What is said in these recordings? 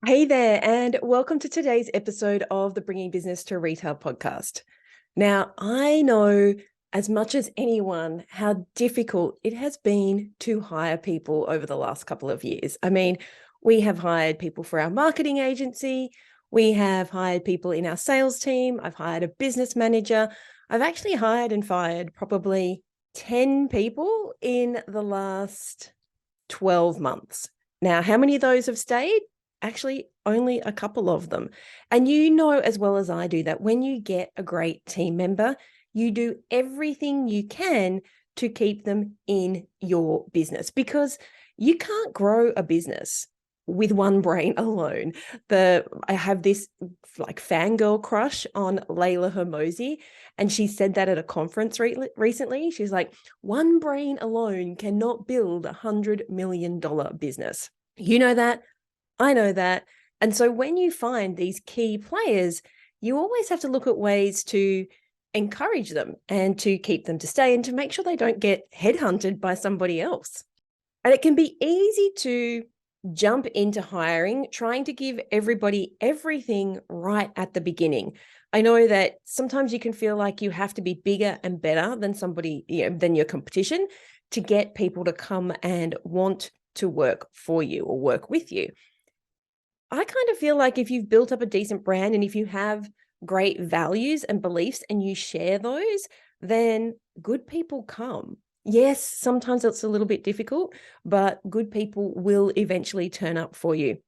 Hey there, and welcome to today's episode of the Bringing Business to Retail podcast. Now, I know as much as anyone how difficult it has been to hire people over the last couple of years. I mean, we have hired people for our marketing agency. We have hired people in our sales team. I've hired a business manager. I've actually hired and fired probably 10 people in the last 12 months. Now, how many of those have stayed? Actually, only a couple of them. And you know as well as I do that when you get a great team member, you do everything you can to keep them in your business because you can't grow a business with one brain alone. I have this like fangirl crush on Layla Hermosi, and she said that at a conference recently. She's like, one brain alone cannot build $100 million business. You know that. I know that. And so when you find these key players, you always have to look at ways to encourage them and to keep them to stay and to make sure they don't get headhunted by somebody else. And it can be easy to jump into hiring, trying to give everybody everything right at the beginning. I know that sometimes you can feel like you have to be bigger and better than somebody, than your competition to get people to come and want to work for you or work with you. I kind of feel like if you've built up a decent brand and if you have great values and beliefs and you share those, then good people come. Yes, sometimes it's a little bit difficult, but good people will eventually turn up for you.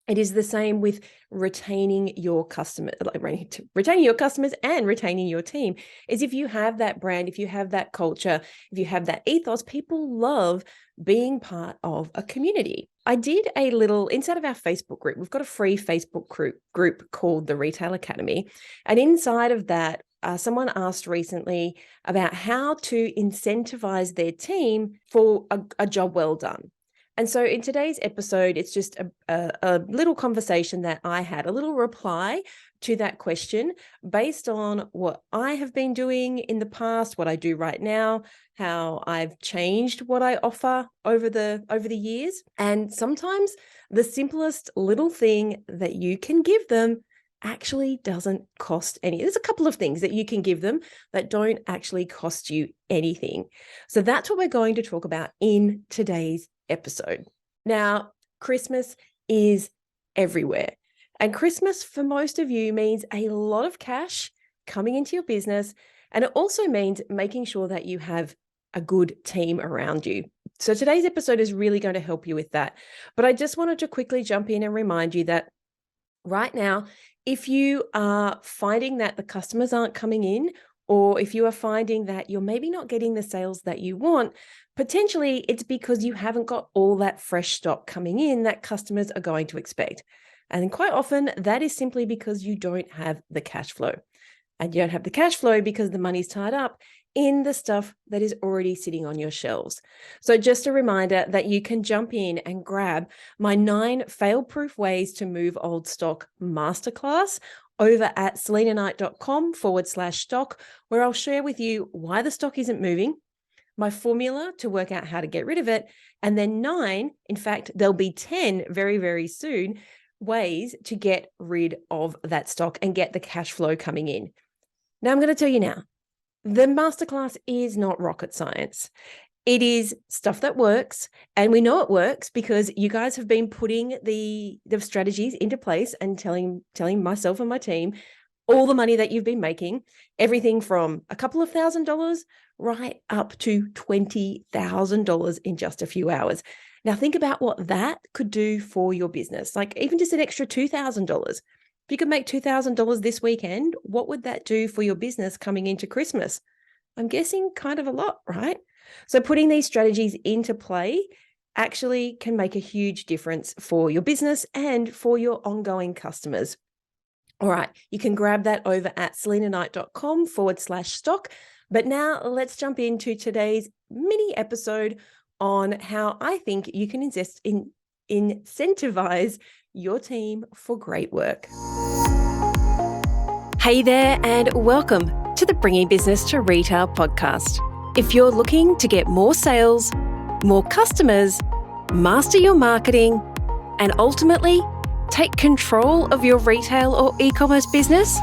It is the same with retaining your customers and retaining your team. Is if you have that brand, if you have that culture, if you have that ethos, people love being part of a community. I did a little, inside of our Facebook group, we've got a free Facebook group called the Retail Academy. And inside of that, someone asked recently about how to incentivize their team for a job well done. And so in today's episode, it's just a little conversation that I had, a little reply to that question based on what I have been doing in the past, what I do right now, how I've changed what I offer over the years. And sometimes the simplest little thing that you can give them actually doesn't cost any. There's a couple of things that you can give them that don't actually cost you anything. So that's what we're going to talk about in today's episode. Now, Christmas is everywhere. And Christmas for most of you means a lot of cash coming into your business. And it also means making sure that you have a good team around you. So today's episode is really going to help you with that. But I just wanted to quickly jump in and remind you that right now, if you are finding that the customers aren't coming in, or if you are finding that you're maybe not getting the sales that you want, potentially it's because you haven't got all that fresh stock coming in that customers are going to expect. And quite often that is simply because you don't have the cash flow. And you don't have the cash flow because the money's tied up in the stuff that is already sitting on your shelves. So just a reminder that you can jump in and grab my 9 fail-proof ways to move old stock masterclass over at selenaknight.com/stock, where I'll share with you why the stock isn't moving, my formula to work out how to get rid of it, and then 9, in fact, there'll be 10 very, very soon, ways to get rid of that stock and get the cash flow coming in. Now, I'm going to tell you now, the masterclass is not rocket science. It is stuff that works, and we know it works because you guys have been putting the strategies into place and telling myself and my team all the money that you've been making, everything from a couple of $1,000s right up to $20,000 in just a few hours. Now think about what that could do for your business, like even just an extra $2,000. If you could make $2,000 this weekend, what would that do for your business coming into Christmas? I'm guessing kind of a lot, right? So putting these strategies into play actually can make a huge difference for your business and for your ongoing customers. All right, you can grab that over at selenaknight.com/stock. But now let's jump into today's mini episode on how I think you can incentivize your team for great work. Hey there, and welcome to the Bringing Business to Retail podcast. If you're looking to get more sales, more customers, master your marketing, and ultimately Take control of your retail or e-commerce business?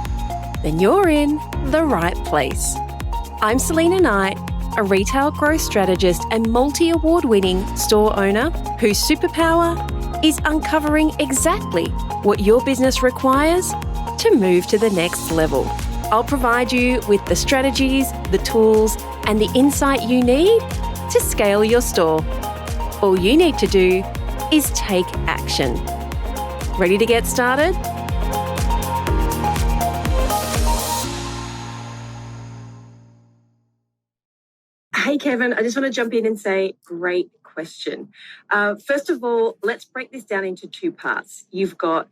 Then you're in the right place. I'm Selena Knight, a retail growth strategist and multi-award-winning store owner whose superpower is uncovering exactly what your business requires to move to the next level. I'll provide you with the strategies, the tools, and the insight you need to scale your store. All you need to do is take action. Ready to get started? Hey, Kevin, I just want to jump in and say, great question. First of all, let's break this down into two parts. You've got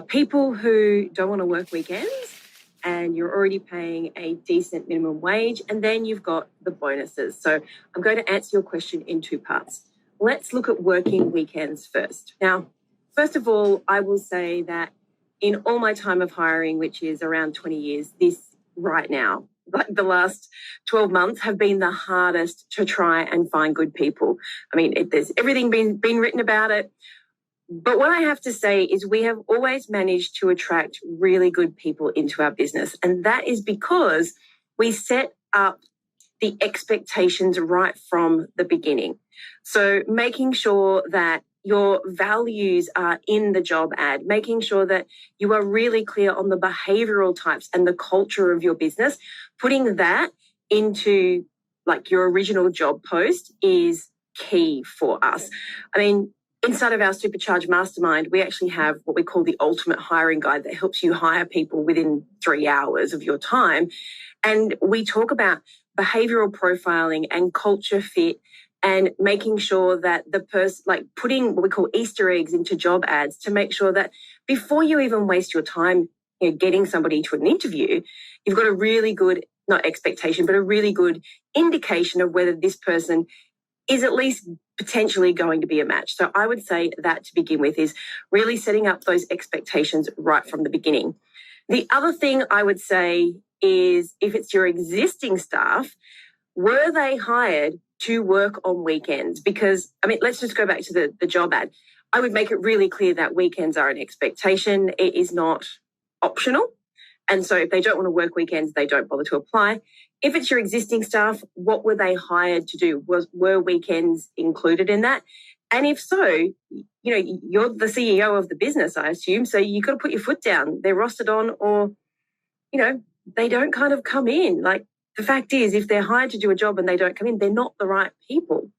people who don't want to work weekends and you're already paying a decent minimum wage, and then you've got the bonuses. So I'm going to answer your question in two parts. Let's look at working weekends first. Now, first of all, I will say that in all my time of hiring, which is around 20 years, this right now, like the last 12 months have been the hardest to try and find good people. I mean, there's everything been written about it. But what I have to say is we have always managed to attract really good people into our business. And that is because we set up the expectations right from the beginning. So making sure that your values are in the job ad, making sure that you are really clear on the behavioral types and the culture of your business, putting that into like your original job post is key for us. I mean, inside of our Supercharged Mastermind, we actually have what we call the ultimate hiring guide that helps you hire people within 3 hours of your time. And we talk about behavioral profiling and culture fit and making sure that the person, like putting what we call Easter eggs into job ads to make sure that before you even waste your time, getting somebody to an interview, you've got a really good, not expectation, but a really good indication of whether this person is at least potentially going to be a match. So I would say that to begin with is really setting up those expectations right from the beginning. The other thing I would say is if it's your existing staff, were they hired to work on weekends? Because, I mean, let's just go back to the job ad. I would make it really clear that weekends are an expectation. It is not optional. And so if they don't want to work weekends, they don't bother to apply. If it's your existing staff, what were they hired to do? Were weekends included in that? And if so, you're the CEO of the business, I assume. So you've got to put your foot down. They're rostered on or, they don't kind of come in. Like the fact is, if they're hired to do a job and they don't come in, they're not the right people.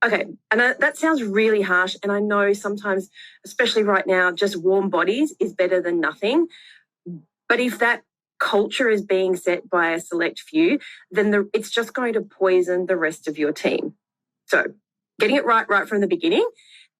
Okay. And that sounds really harsh. And I know sometimes, especially right now, just warm bodies is better than nothing. But if that culture is being set by a select few, then it's just going to poison the rest of your team. So getting it right from the beginning,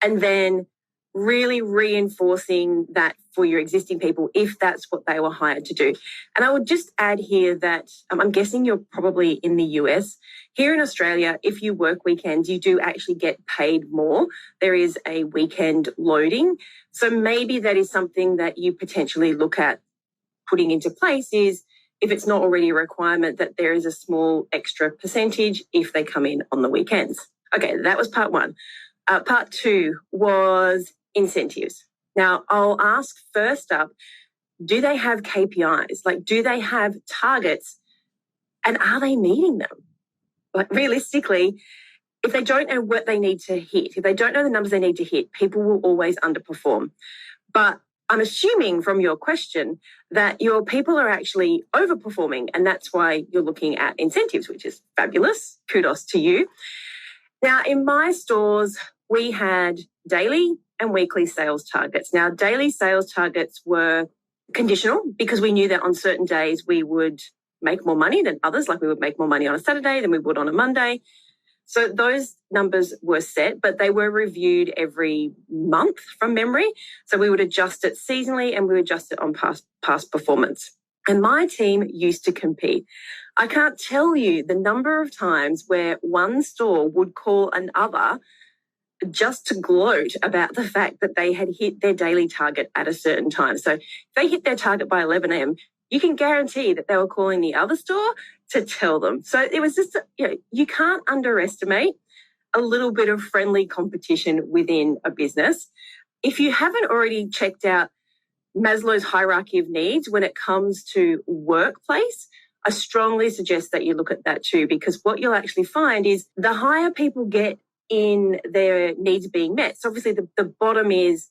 and then really reinforcing that for your existing people if that's what they were hired to do. And I would just add here that I'm guessing you're probably in the US. Here in Australia, if you work weekends, you do actually get paid more. There is a weekend loading. So maybe that is something that you potentially look at putting into place, is if it's not already a requirement, that there is a small extra percentage if they come in on the weekends. Okay, that was part one. Part two was incentives. Now, I'll ask first up, do they have KPIs? Like, do they have targets and are they meeting them? Like, realistically, if they don't know what they need to hit, if they don't know the numbers they need to hit, people will always underperform. But I'm assuming from your question that your people are actually overperforming, and that's why you're looking at incentives, which is fabulous. Kudos to you. Now, in my stores, we had daily and weekly sales targets. Now, daily sales targets were conditional because we knew that on certain days we would make more money than others, like we would make more money on a Saturday than we would on a Monday. So those numbers were set, but they were reviewed every month from memory. So we would adjust it seasonally and we would adjust it on past performance. And my team used to compete. I can't tell you the number of times where one store would call another just to gloat about the fact that they had hit their daily target at a certain time. So if they hit their target by 11 a.m., you can guarantee that they were calling the other store to tell them. So it was just, you can't underestimate a little bit of friendly competition within a business. if you haven't already checked out Maslow's hierarchy of needs when it comes to workplace, I strongly suggest that you look at that too, because what you'll actually find is the higher people get in their needs being met. So obviously the bottom is,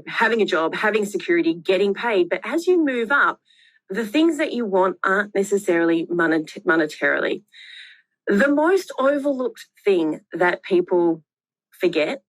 having a job, having security, getting paid. But as you move up, the things that you want aren't necessarily monetarily. The most overlooked thing that people forget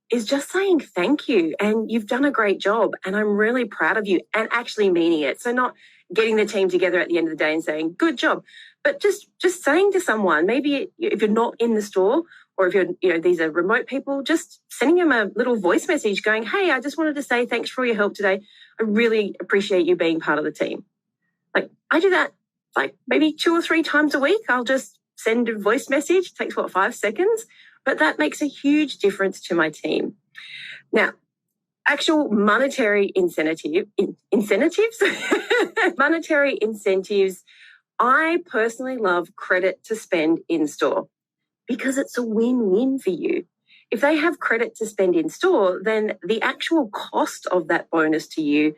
is just saying thank you and you've done a great job and I'm really proud of you, and actually meaning it. So not getting the team together at the end of the day and saying good job, but just saying to someone, maybe if you're not in the store or if you're, these are remote people, just sending them a little voice message going, hey, I just wanted to say thanks for your help today. I really appreciate you being part of the team. Like I do that like maybe 2 or 3 times a week. I'll just send a voice message, takes 5 seconds, but that makes a huge difference to my team. Now, actual monetary incentives, monetary incentives, I personally love credit to spend in store because it's a win-win for you. If they have credit to spend in store, then the actual cost of that bonus to you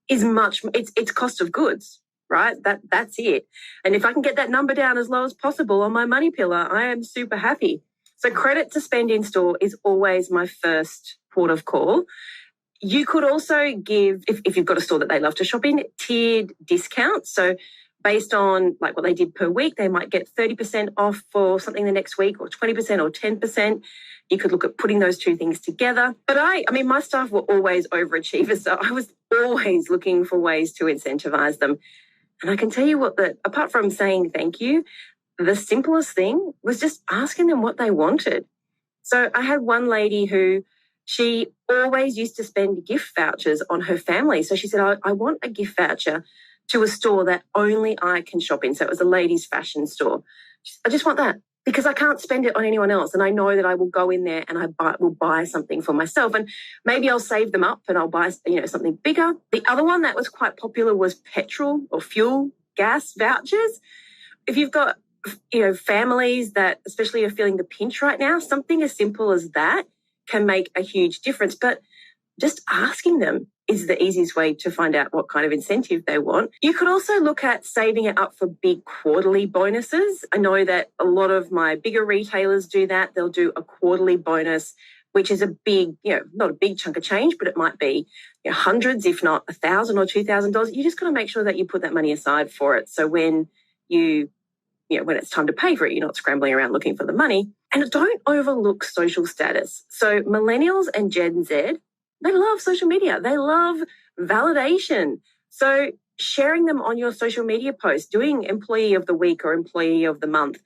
is it's cost of goods, right? That's it. And if I can get that number down as low as possible on my money pillar, I am super happy. So credit to spend in store is always my first port of call. You could also give, if you've got a store that they love to shop in, tiered discounts. So based on like what they did per week, they might get 30% off for something the next week, or 20% or 10%. You could look at putting those two things together. But I mean, my staff were always overachievers, so I was always looking for ways to incentivize them. And I can tell you what, apart from saying thank you, the simplest thing was just asking them what they wanted. So I had one lady who she always used to spend gift vouchers on her family. So she said, I want a gift voucher to a store that only I can shop in. So it was a ladies' fashion store. I just want that because I can't spend it on anyone else. And I know that I will go in there and will buy something for myself. And maybe I'll save them up and I'll buy, something bigger. The other one that was quite popular was petrol or fuel, gas vouchers. If you've got, families that especially are feeling the pinch right now, something as simple as that can make a huge difference. But just asking them is the easiest way to find out what kind of incentive they want. You could also look at saving it up for big quarterly bonuses. I know that a lot of my bigger retailers do that. They'll do a quarterly bonus, which is a big, not a big chunk of change, but it might be hundreds, if not $1,000 or $2,000. You just got to make sure that you put that money aside for it. So when when it's time to pay for it, you're not scrambling around looking for the money. And don't overlook social status. So millennials and Gen Z, they love social media. They love validation. So sharing them on your social media posts, doing employee of the week or employee of the month,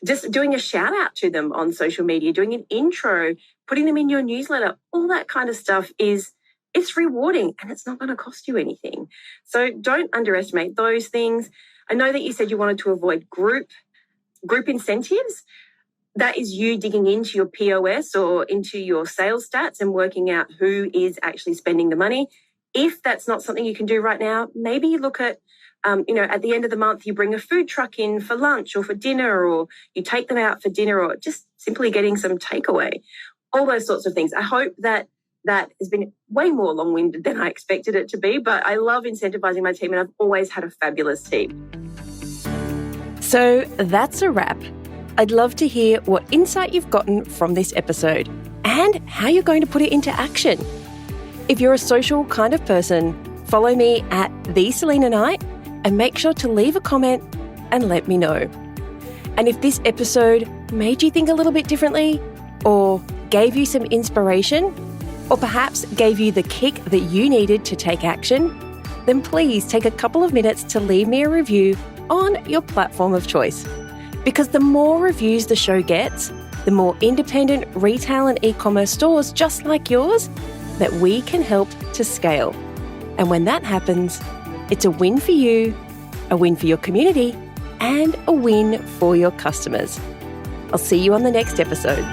just doing a shout out to them on social media, doing an intro, putting them in your newsletter, all that kind of stuff it's rewarding and it's not going to cost you anything. So don't underestimate those things. I know that you said you wanted to avoid group incentives. That is you digging into your POS or into your sales stats and working out who is actually spending the money. If that's not something you can do right now, maybe you look at, at the end of the month, you bring a food truck in for lunch or for dinner, or you take them out for dinner, or just simply getting some takeaway, all those sorts of things. I hope that has been way more long-winded than I expected it to be, but I love incentivizing my team and I've always had a fabulous team. So that's a wrap. I'd love to hear what insight you've gotten from this episode and how you're going to put it into action. If you're a social kind of person, follow me at @TheSelena and make sure to leave a comment and let me know. And if this episode made you think a little bit differently, or gave you some inspiration, or perhaps gave you the kick that you needed to take action, then please take a couple of minutes to leave me a review on your platform of choice. Because the more reviews the show gets, the more independent retail and e-commerce stores just like yours that we can help to scale. And when that happens, it's a win for you, a win for your community, and a win for your customers. I'll see you on the next episode.